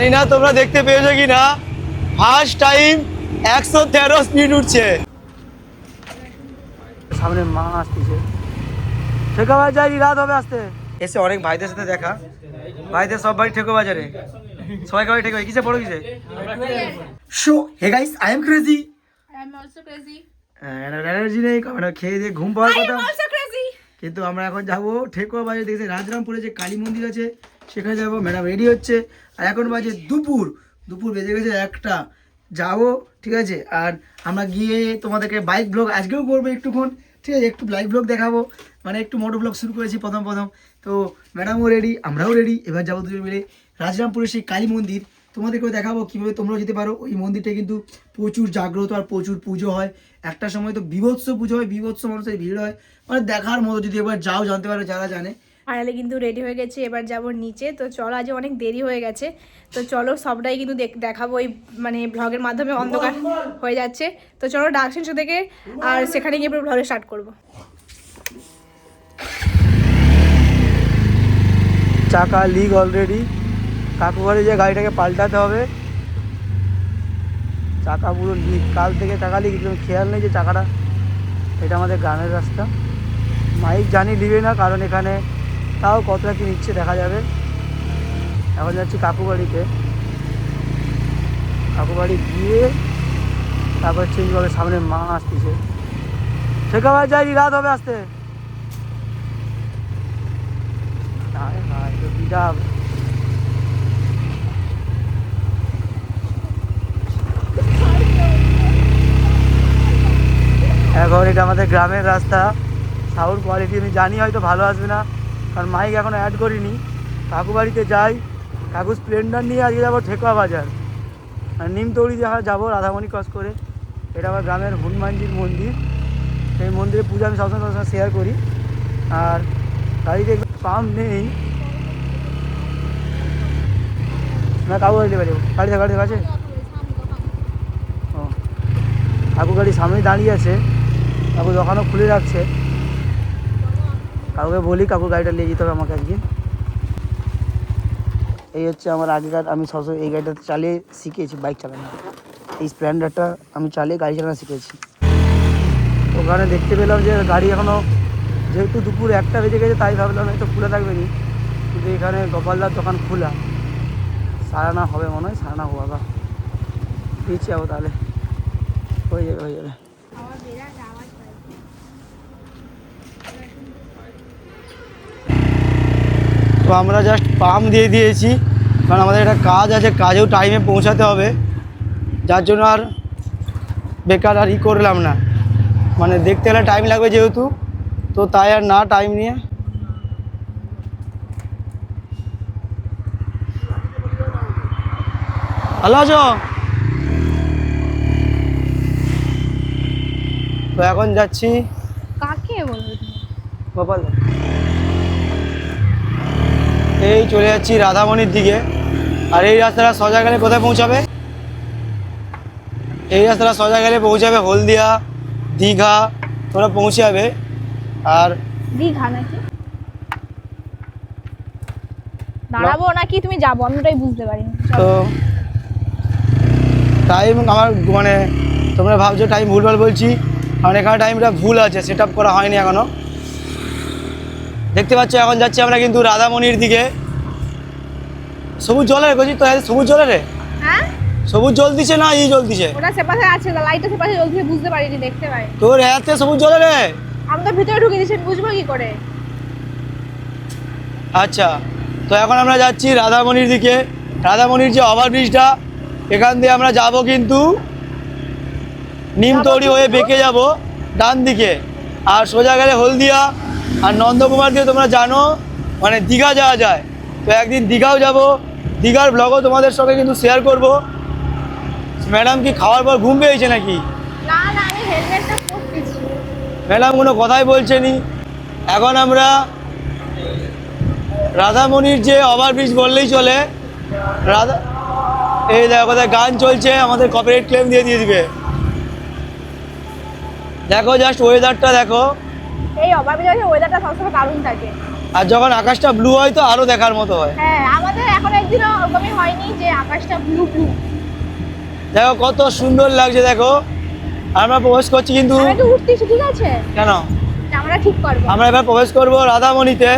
জানি না তোমরা দেখতে পেয়েছো কি না, ফার্স্ট টাইম 113 স্পিড উঠছে। সামনে মা আসতেছে, ঠেকা বাজারে রাত হবে আসতে। এসে অনেক ভাইদের সাথে দেখা, ভাইদের সব বাড়ি ঠেকো বাজারে, সবাই বাড়ি ঠেকো। কিসে পড়ো কিসে? So hey guys, I am crazy. I am also crazy. Energy নেই, আমরা খেয়ে দিয়ে ঘুম পাওয়ার I কথা, am also crazy. কিন্তু আমরা এখন যাবো ঠেকুয়া বাজারে। দেখছি রাজরামপুরে যে কালী মন্দির আছে সেখানে যাবো। ম্যাডাম রেডি হচ্ছে, আর এখন বাজে দুপুর বেজে গেছে 1টা। যাবো, ঠিক আছে। আর আমরা গিয়ে তোমাদেরকে বাইক ব্লগ আজকেও করবো একটুক্ষণ, ঠিক আছে। একটু লাইভ ব্লগ দেখাবো, মানে একটু মোটো ব্লগ শুরু করেছি প্রথম। তো ম্যাডামও রেডি, আমরাও রেডি। এবার যাবো দুজন মিলে রাজরামপুরের সেই কালী মন্দির, তোমাদেরকেও দেখাবো কীভাবে তোমরাও যেতে পারো। ওই মন্দিরটা কিন্তু প্রচুর জাগ্রত আর প্রচুর পুজো হয়। একটা সময় তো বিভৎস পুজো হয়, বিভৎস মানুষের ভিড় হয়, মানে দেখার মতো। যদি এবার যাও জানতে পারো যারা জানে। ফাইনালি কিন্তু রেডি হয়ে গেছে, এবার যাবো নিচে। তো চলো, আজ অনেক দেরি হয়ে গেছে, তো চলো সবটাই কিন্তু দেখাবো এই মানে ব্লগের মাধ্যমে। অন্ধকার হয়ে যাচ্ছে, তো চলো ডাকছেন শো থেকে, আর সেখানে গিয়ে ব্লগ স্টার্ট করবো। চাকা লিক অলরেডি, কাকু ঘরে যে গাড়িটাকে পাল্টাতে হবে, চাকা পুরো লিক। কাল থেকে চাকা লিক, খেয়াল নেই যে চাকাটা। এটা আমাদের গ্রামের রাস্তা, মাইক জানি দিবে না, কারণ এখানে তাও কতটা কি নিচ্ছে দেখা যাবে। এখন যাচ্ছি কাকু বাড়িতে, কাকু বাড়ি গিয়ে তারপর চেঞ্জ হবে। সামনে মা আসতেছে, শেখাবার যাই রাত হবে আসতে। এখন এটা আমাদের গ্রামের রাস্তা, সাউন্ড কোয়ালিটি আমি জানি হয়তো ভালো আসবে না, কারণ মাইক এখনও অ্যাড করিনি। কাকু বাড়িতে যাই, কাকু স্প্লেন্ডার নিয়ে আজকে যাবো ঠেকুয়া বাজার, আর নিমতৌড়ি দেখা যাবো রাধামণি ক্রস করে। এটা আমার গ্রামের হনুমানজির মন্দির, সেই মন্দিরে পূজা আমি সবসময় শেয়ার করি। আর গাড়িতে পাম্প নেই না, কাকু গাড়ি নেবে, গাড়ি আছে। ও, কাকু গাড়ি সামনেই দাঁড়িয়ে আছে, কাকু দোকানও খুলে রাখছে। কাকুকে বলি কাকু গাড়িটা নিয়ে যেতে হবে আমাকে একদিন। এই হচ্ছে আমার আগেকার, আমি সবসময় এই গাড়িটা চালিয়ে শিখেছি বাইক চালানো। এই স্প্লেন্ডারটা আমি চালিয়ে গাড়ি চালানো শিখেছি। ওখানে দেখতে পেলাম যে গাড়ি এখনও, যেহেতু দুপুর 1টা বেজে গেছে, তাই ভাবলাম হয়তো খোলা থাকবে নি, কিন্তু এখানে গোপালদার দোকান খোলা। সারানা হবে মনে হয়, সারানা হওয়া বা দিচ্ছি যাবো, তাহলে হয়ে যাবে। তো আমরা জাস্ট পাম্প দিয়ে দিয়েছি, কারণ আমাদের একটা কাজ আছে, কাজেও টাইমে পৌঁছাতে হবে, যার জন্য আর বেকার আর করলাম না। মানে দেখতে গেলে টাইম লাগবে যেহেতু, তো তাই আর না টাইম নিয়ে। ভালো আছো? তো এখন যাচ্ছি, কাকে বলবো? গোপাল, এই চলে যাচ্ছি রাধামণির দিকে। আর এই রাস্তাটা সোজা গেলে কোথায় পৌঁছাবে? এই রাস্তাটা সোজা গেলে পৌঁছাবে হলদিয়া, দীঘা, তোরা পৌঁছে যাবে। আর দীঘা নাকি দাঁড়াবো নাকি তুমি যাবো, আমি ওটাই বুঝতে পারিনি। তো টাইম আমার, মানে তোমরা ভাবছো টাইম ভুলভাল বলছি, কারণ এখানে টাইমটা ভুল আছে, সেট আপ করা হয়নি এখনও। দেখতে পাচ্ছ এখন যাচ্ছি আমরা কিন্তু রাধামণির দিকে। সবুজ জলের গজি তো, সবুজ জলের, হ্যাঁ সবুজ জল দিছে না ই জল দিছে? ওটা সেপাশে আছে, লাইটটা সেপাশে জ্বলছে, বুঝতে পারিনি, দেখতে পাই। তোর হাতে সবুজ জলের? আমি তো ভিতরে ঢুকে দিয়েছি, বুঝবো কি করে? আচ্ছা, তো এখন আমরা যাচ্ছি রাধামণির দিকে। রাধামণির যে ওভারব্রিজটা, এখান দিয়ে আমরা যাব কিন্তু নিমতৌড়ি হয়ে বেঁকে যাব ডান দিকে, আর সোজা গেলে হলদিয়া আর নন্দকুমার দিয়ে তোমরা জানো মানে দীঘা যাওয়া যায়। তো একদিন দীঘাও যাব, দীঘার ব্লগও তোমাদের সঙ্গে কিন্তু শেয়ার করব। ম্যাডাম কি খাওয়ার পর ঘুম পেয়েছে নাকি? না না, আমি হেলমেটটা পরতেছি। ম্যাডাম কোনো কথাই বলছে নি। এখন আমরা রাধামণির যে ওভারব্রিজ বললেই চলে, রাধা, এই দেখো কোথায় গান চলছে, আমাদের কপিরাইট ক্লেম দিয়ে দিবে। দেখো জাস্ট ওয়েদারটা দেখো, এই ওভারব্রিজের ওয়েদারটা সবসময় দারুণ থাকে। আর যখন আকাশটা ব্লু হয় তো আরো দেখার মতো হয়। হ্যাঁ, আমাদের এখন একদিনও ওরকমই হয়নি যে আকাশটা ব্লু ব্লু। দেখো কত সুন্দর লাগছে, দেখো আমরা প্রবেশ করছি কিন্তু। আমি একটু উঠতেছি, ঠিক আছে? কেন? আমরা ঠিক করবো। আমরা এবার প্রবেশ করবো রাধামণিতে।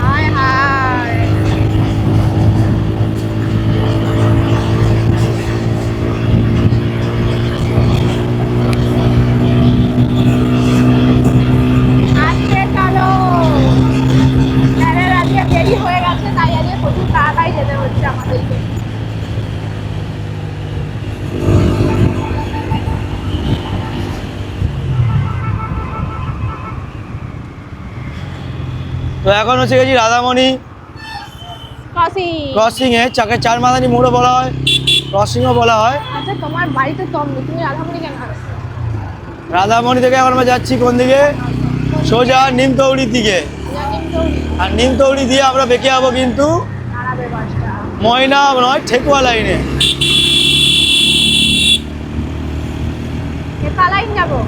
হায় হায়, আজকে চলো। স্যারের আজকে দেরি হয়ে গেছে, তাই আজকে প্রচুর তাড়াতাড়ি যেতে হচ্ছে আমাদেরকে। তো এখন হচ্ছে গেছি রাধামণি ক্রসিং এ, চাকে চার মাদানি মোড়ও বলা হয়, ক্রসিংও বলা হয়। আচ্ছা, তোমার বাড়িতে তমনি, তুমি রাধামণি কেন আসছো? রাধামণি থেকে এখন আমরা যাচ্ছি কোন দিকে? সোজা নিমতৌড়ির দিকে। আর নিমতৌড়ি দিয়ে আমরা বেঁকে যাবো কিন্তু দাঁড়াবে বাসটা। ময়না নয়, ঠেকুয়া লাইনে। লাইন যাবো।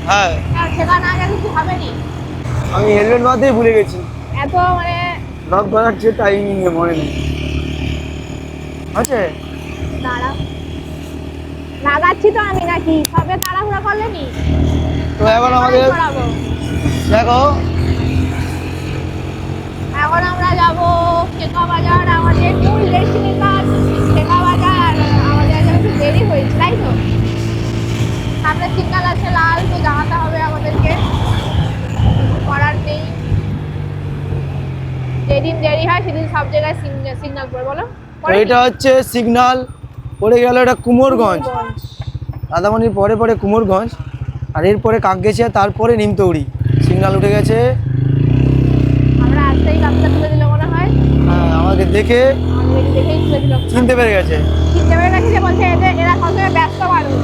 হ্যাঁ, আর সেখানে না গেলে কি হবে নি? আমি হেলমেট মারতেই ভুলে গেছি। এত মানে লক করাচ্ছে টাইমিং মনে নেই আছে। দাঁড়া, লাগাচ্ছি তো আমি, নাকি সবে তাড়াহুড়া করলে নি? তো এখন আমাদের দেখো, এখন আমরা যাবো শেখা বাজার, আমাদের মূল ডেস্টিনেশন শেখা বাজার। আমাদের একটু দেরি হয়েছে, তাই তো? সামনে সিগন্যাল আছে লাল, তো জানাতে হবে আমাদেরকে, করার নেই। যেদিন দেরি হয় সেদিন সব জায়গায় সিগন্যাল পড়ে, বলো। তো এটা হচ্ছে সিগন্যাল পড়ে গেল, এটা কুমোরগঞ্জ। রাধামণির পরে পরে কুমোরগঞ্জ, আর এরপরে কাকগেছিয়া, তারপরে নিমতৌড়ি। সিগন্যাল উঠে গেছে। আমরা আসতেই কাপটা তুলে দিল মনে হয়। হ্যাঁ, আমাকে দেখে আমাদের দেখেই তুলে দিল, চিনতে পেরে গেছে। চিনতে পেরে গেছে যে বলছে এরা সবসময় ব্যস্ত মানুষ।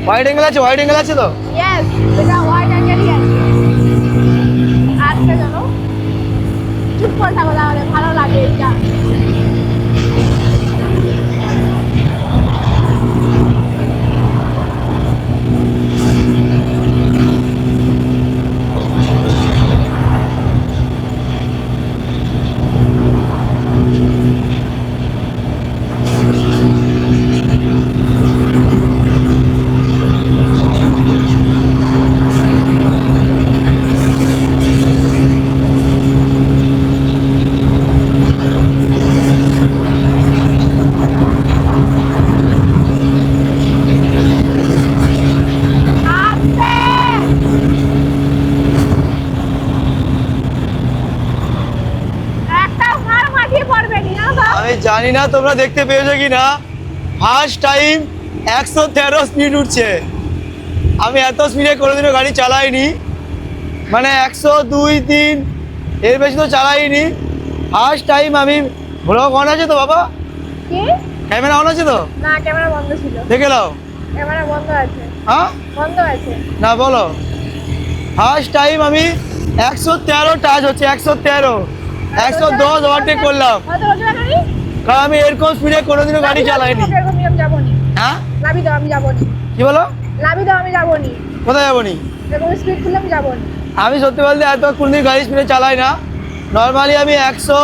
হোয়াইট অ্যাঙ্গেল আছে, হোয়াইট অ্যাঙ্গেল আছে তো। ইয়েস, এটা হোয়াইট অ্যাঙ্গেলই আছে। আজকে চলো চুপ করে থাকো, তাহলে ভালো লাগে এটা। আমি জানি না তোমরা দেখতে পেয়েছো কি না, ফার্স্ট টাইম 113 স্পিড উঠছে। আমি এত স্পিডে কোনোদিনও গাড়ি চালাইনি, মানে 100, 2, 3 এর বেশি তো চালাইনি। ফার্স্ট টাইম আমি। ব্লগ অন আছে তো বাবা? কি? ক্যামেরা অন আছে তো? না, ক্যামেরা বন্ধ ছিল। দেখে নাও। ক্যামেরা বন্ধ আছে। হ্যাঁ, বন্ধ আছে। না বলো। ফার্স্ট টাইম আমি 113 টাচ হচ্ছে, 113, 110 ওভারটেক করলাম। কত বছর আগে? কারণ আমি এরকম স্পিডে কোনোদিনও গাড়ি চালাইনি। এরকম নিয়ম যাবনি। হ্যাঁ, লাভি দাও, আমি যাবনি। কি বলো? লাভি দাও, আমি যাবনি। কোথায় যাবনি? এরকম স্পিড করলে আমি যাবনি। আমি সত্যি বলতে এত কোনোদিন গাড়ি স্পিডে চালাই না। নর্মালি আমি 100,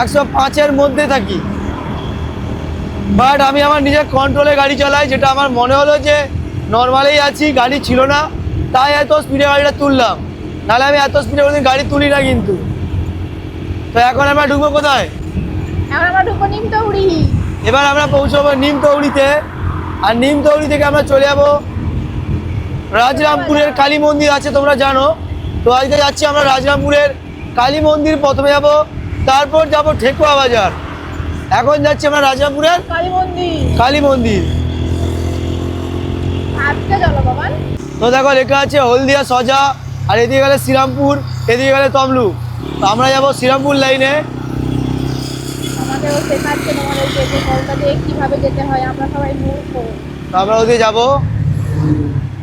105-এর মধ্যে থাকি। বাট আমি আমার নিজের কন্ট্রোলে গাড়ি চালাই, যেটা আমার মনে হলো যে নর্মালেই আছি, গাড়ি ছিল না, তাই এত স্পিডে গাড়িটা তুললাম। নাহলে আমি এত স্পিডে কোনোদিন গাড়ি তুলি না কিন্তু। তো এখন আমরা ঢুকবো কোথায়? এখন আমরা ঢুকবো নিমতৌড়ি। এবার আমরা পৌঁছবো নিমতৌড়িতে, আর নিমতৌড়ি থেকে আমরা চলে যাবো রাজরামপুরের কালী মন্দির আছে, তোমরা জানো তো। আজকে যাচ্ছি আমরা রাজরামপুরের কালী মন্দির, প্রথমে যাবো, তারপর যাবো ঠেকুয়া বাজার। এখন যাচ্ছি আমরা রাজরামপুরের কালী মন্দির। আজকে চলো বাবান। তো দেখো লেখা আছে হলদিয়া সজা, আর এদিকে গেলে শ্রীরামপুর, এদিকে গেলে তমলুক। তো আমরা যাবো শ্রীরামপুর লাইনে। আমাদেরও শেখাচ্ছে তোমাদেরকে যে কলকাতা কিভাবে যেতে হয়, আমরা সবাই মূর্খ। তো আমরা ওদিকে যাবো,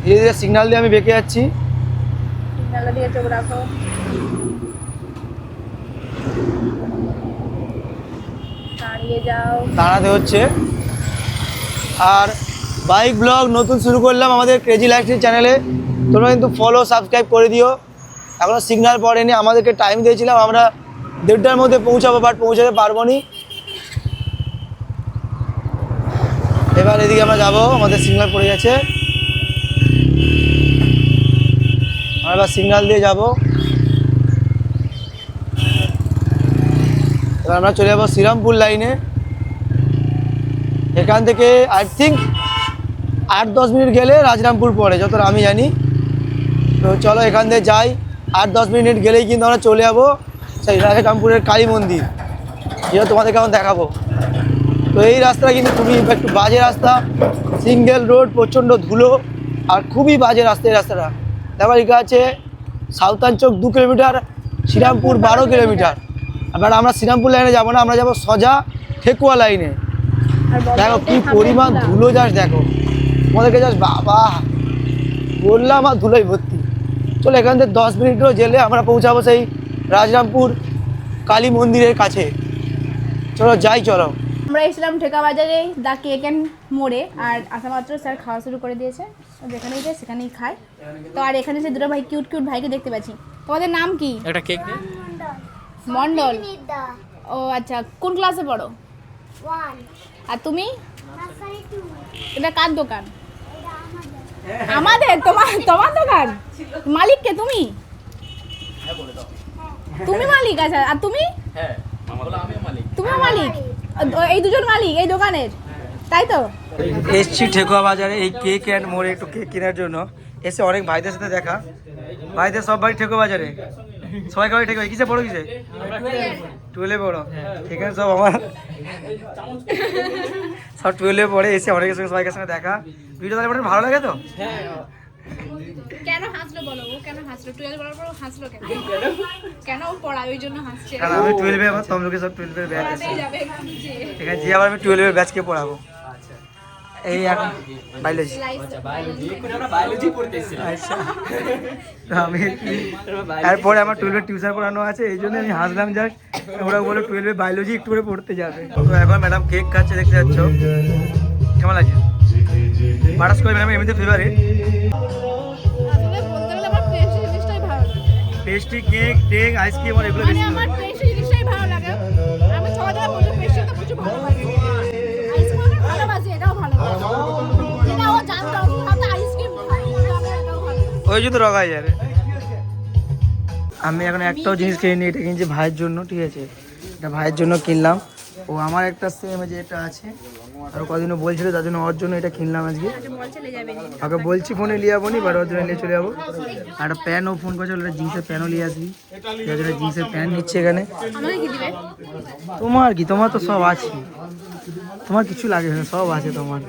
ধীরে ধীরে সিগন্যাল দিয়ে আমি বেঁকে যাচ্ছি। সিগন্যালের দিকে চোখ রাখো। দাঁড়িয়ে যাও। দাঁড়াতে হচ্ছে। আর বাইক ব্লগ নতুন শুরু করলাম আমাদের ক্রেজি লাইফস্টাইল চ্যানেলে। তোমরা কিন্তু ফলো সাবস্ক্রাইব করে দিও। এখনও সিগন্যাল পড়েনি, আমাদেরকে টাইম দিয়েছিলাম আমরা 1:30টার মধ্যে পৌঁছাবো, বাট পৌঁছাতে পারবো নি। এবার এদিকে আমরা যাবো, আমাদের সিগন্যাল পড়ে গেছে, আমরা এবার সিগন্যাল দিয়ে যাবো। এবার আমরা চলে যাবো শ্রীরামপুর লাইনে। এখান থেকে আই থিঙ্ক 8-10 মিনিট গেলে রাজরামপুর পড়ে, যতটা আমি জানি। তো চলো এখান থেকে যাই, 8-10 মিনিট গেলেই কিন্তু আমরা চলে যাবো সেই রাজরামপুরের কালী মন্দির, যেটা তোমাদেরকে এখন দেখাবো। তো এই রাস্তাটা কিন্তু খুবই একটু বাজে রাস্তা, সিঙ্গেল রোড, প্রচণ্ড ধুলো, আর খুবই বাজে রাস্তা। এই রাস্তাটা তারপর এখানে আছে সাউথান চক 2 কিলোমিটার, শ্রীরামপুর 12 কিলোমিটার। এবার আমরা শ্রীরামপুর লাইনে যাবো না, আমরা যাবো সোজা ঠেকুয়া লাইনে। দেখো কি পরিমাণ ধুলো, যাস দেখো তোমাদেরকে, যাস বাবা বললাম আর ধুলোই ভর্তি। চলো এখান থেকে 10 মিনিটও গেলে আমরা পৌঁছাবো সেই রাজরামপুর কালী মন্দিরের কাছে। চলো যাই, চলো। আমরা এসেছিলাম ঠেকা বাজারে দা কেক অ্যান্ড মোড়ে, আর আসা মাত্র স্যার খাওয়া শুরু করে দিয়েছে। যেখানেই যায় সেখানেই খায়। তো আর এখানে সে দুটো ভাই কিউট কিউট ভাইকে দেখতে পাচ্ছি। তোমাদের নাম কি? একটা কেক দে। মন্ডল। ও আচ্ছা, কোন ক্লাসে পড়ো? 1 আর তুমি? নার্সারি 2 এটা কার দোকান? এটা আমাদের। তোমার তোমার দোকান? মালিক কে তুমি? তুমি মালিক? আচ্ছা, আর তুমি? হ্যাঁ বলো আমিও মালিক। তুমিও মালিক? এই দুজন মালিক এই দোকানের, তাই তো? এসছি ঠেকুয়া বাজারে এই কেক অ্যান্ড মোড়ে একটু কেক কেনার জন্য। এসে অনেক ভাইদের সাথে দেখা, ভাইদের সব বাড়ি ঠেকুয়া বাজারে, সবাই বাড়ি ঠেকুয়া। কিসে পড়ো, কিসে? 12-এ পড়ো। এখানে সব আমার সব 12-এ পড়ে। এসে অনেকের সঙ্গে সবাইকার সঙ্গে দেখা। ভিডিও তাহলে মোটামুটি ভালো লাগে তো? কেন হাসলো বলো? ও কেন হাসলো? 12 বলার পর হাসলো কেন? কেন ও পড়ায় ওই জন্য হাসছে? কারণ আমি 12-এ, আমার তমলুকে সব 12-এর ব্যাচ আছে। পড়াতেই যাবে যে এখানে যে আবার আমি 12-এর ব্যাচকে পড়াবো। এই এখন বায়োলজি। বায়োলজি পড়তে এসেছিলাম। আচ্ছা, তো আমি তারপরে আমার 12-এর টিউশন পড়ানো আছে, এই জন্য আমি হাসলাম। জাস্ট ওরা বলে 12-এ বায়োলজি একটু করে পড়তে যাবে। তো এখন ম্যাডাম কেক খাচ্ছে, দেখতে যাচ্ছ। কেমন লাগছে? বাটাস করে ম্যাডাম এমনিতে ফেভারিট। আসলে বলতে গেলে আমার পেস্ট্রি জিনিসটাই ভালো লাগে। পেস্ট্রি, কেক, টেক, আইসক্রিম আর এগুলো মানে বেশি আমার পেস্ট্রি জিনিসটাই ভালো লাগে। আমি সবাই জায়গায় বলতে পেস্ট্রি তো কিছু ভালোবাসি। আইসক্রিম ভালোবাসি, এটাও ভালোবাসি। এটা ও জানতো আমি আইসক্রিম খাই, এটাও ভালো। ওই জন্য রগা যাবে। আমি এখন একটাও জিনিস কিনি, এটা কিনছি ভাইয়ের জন্য, ঠিক আছে? এটা ভাইয়ের জন্য কিনলাম। ও আমার একটা সেম যে এটা আছে, আর কদিনও বলছিল, তার জন্য ওর জন্য এটা কিনলাম আজকে। মল চলে যাবে নি। ওকে বলছি ফোনে নিয়ে যাবো নি, বাট ওর জন্য নিয়ে চলে যাবো। আর একটা প্যান্টও ফোন করেছে, ওটা জিন্সের প্যান্টও নিয়ে আসবি। জিন্সের প্যান্ট নিচ্ছে এখানে। আমাকে কি দিবে? তোমার কি? তোমার তো সব আছে, তোমার কিছু লাগে না, সব আছে তোমার।